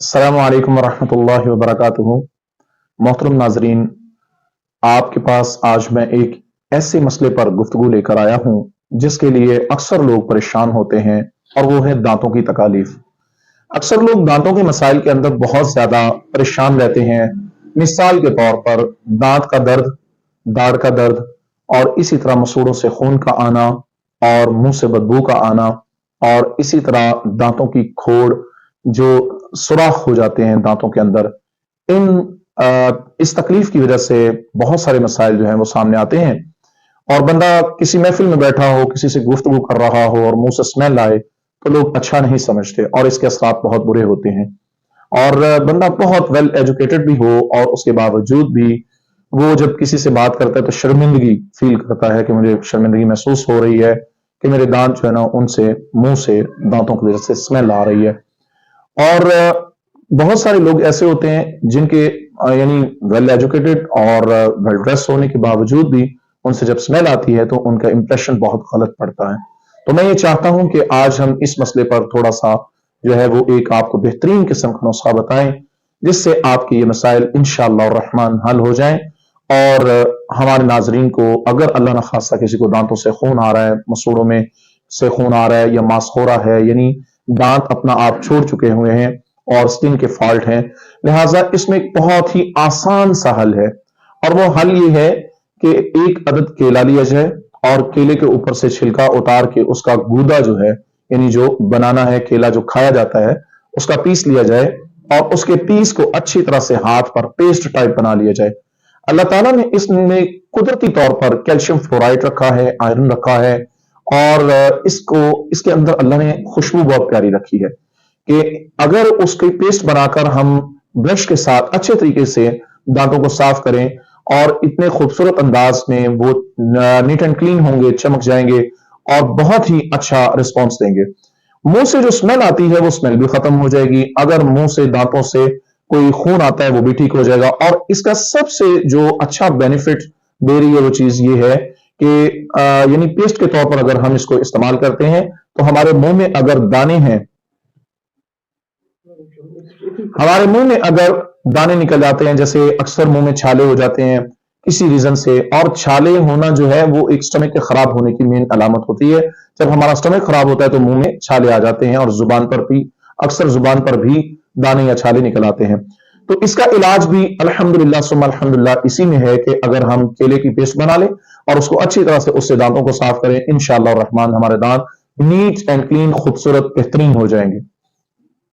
अस्सलामु अलैकुम वरहमतुल्लाहि वबरकातुहू। मोहतरम नाजरीन, आपके पास आज मैं एक ऐसे मसले पर गुफ्तगू लेकर आया हूं जिसके लिए अक्सर लोग परेशान होते हैं, और वो है दांतों की तकालीफ। अक्सर लोग दांतों के मसाइल के अंदर बहुत ज्यादा परेशान रहते हैं। मिसाल के तौर पर दांत का दर्द, दाढ़ का दर्द, और इसी तरह मसूड़ों से खून का आना, और मुंह से बदबू का आना, और इसी तरह दांतों की खोड़ जो सुराख हो जाते हैं दांतों के अंदर। इन इस तकलीफ की वजह से बहुत सारे मसाइल जो हैं वो सामने आते हैं। और बंदा किसी महफिल में बैठा हो, किसी से गुफ्तगू कर रहा हो और मुंह से स्मेल आए तो लोग अच्छा नहीं समझते, और इसके असरात बहुत बुरे होते हैं। और बंदा बहुत वेल एजुकेटेड भी हो और उसके बावजूद भी वो जब किसी से बात करता है तो शर्मिंदगी फील करता है कि मुझे शर्मिंदगी महसूस हो रही है कि मेरे दांत जो है ना, उनसे मुंह से दांतों की वजह से स्मेल आ रही है। और बहुत सारे लोग ऐसे होते हैं जिनके यानी वेल एजुकेटेड और वेल ड्रेस होने के बावजूद भी उनसे जब स्मेल आती है तो उनका इंप्रेशन बहुत गलत पड़ता है। तो मैं ये चाहता हूं कि आज हम इस मसले पर थोड़ा सा जो है वो एक आपको बेहतरीन किस्म का नुस्खा बताएं, जिससे आपके ये मसाइल इंशाअल्लाह रहमान हल हो जाएं। और हमारे नाजरीन को अगर अल्लाह न खास्ता किसी को दांतों से खून आ रहा है, मसूड़ों में से खून आ रहा है, या मांसखोरा है, यानी दांत अपना आप छोड़ चुके हुए हैं और स्किन के फॉल्ट हैं, लिहाजा इसमें एक बहुत ही आसान सा हल है। और वो हल ये है कि एक अदद केला लिया जाए और केले के ऊपर से छिलका उतार के उसका गूदा जो है, यानी जो बनाना है, केला जो खाया जाता है, उसका पीस लिया जाए और उसके पीस को अच्छी तरह से हाथ पर पेस्ट टाइप बना लिया जाए। अल्लाह ताला ने इसमें कुदरती तौर पर कैल्शियम फ्लोराइड रखा है, आयरन रखा है, और इसको इसके अंदर अल्लाह ने खुशबू बहुत प्यारी रखी है कि अगर उसकी पेस्ट बनाकर हम ब्रश के साथ अच्छे तरीके से दांतों को साफ करें और इतने खूबसूरत अंदाज में वो नीट एंड क्लीन होंगे, चमक जाएंगे और बहुत ही अच्छा रिस्पॉन्स देंगे। मुंह से जो स्मेल आती है वो स्मेल भी खत्म हो जाएगी। अगर मुंह से दांतों से कोई खून आता है वो भी ठीक हो जाएगा। और इसका सबसे जो अच्छा बेनिफिट दे रही है वो चीज ये है कि यानी पेस्ट के तौर पर अगर हम इसको इस्तेमाल करते हैं तो हमारे मुंह में अगर दाने हैं, हमारे मुंह में अगर दाने निकल जाते हैं, जैसे अक्सर मुंह में छाले हो जाते हैं किसी रीजन से, और छाले होना जो है वो एक स्टमक के खराब होने की मेन अलामत होती है। जब हमारा स्टमक खराब होता है तो मुंह में छाले आ जाते हैं और जुबान पर भी अक्सर जुबान पर भी दाने या छाले निकल आते हैं। तो इसका इलाज भी अल्हम्दुलिल्लाह सुम्मा अल्हम्दुलिल्लाह इसी में है कि अगर हम केले की पेस्ट बना लें और उसको अच्छी तरह से उससे दांतों को साफ करें, इंशाअल्लाह रहमान हमारे दांत नीट एंड क्लीन, खूबसूरत, बेहतरीन हो जाएंगे।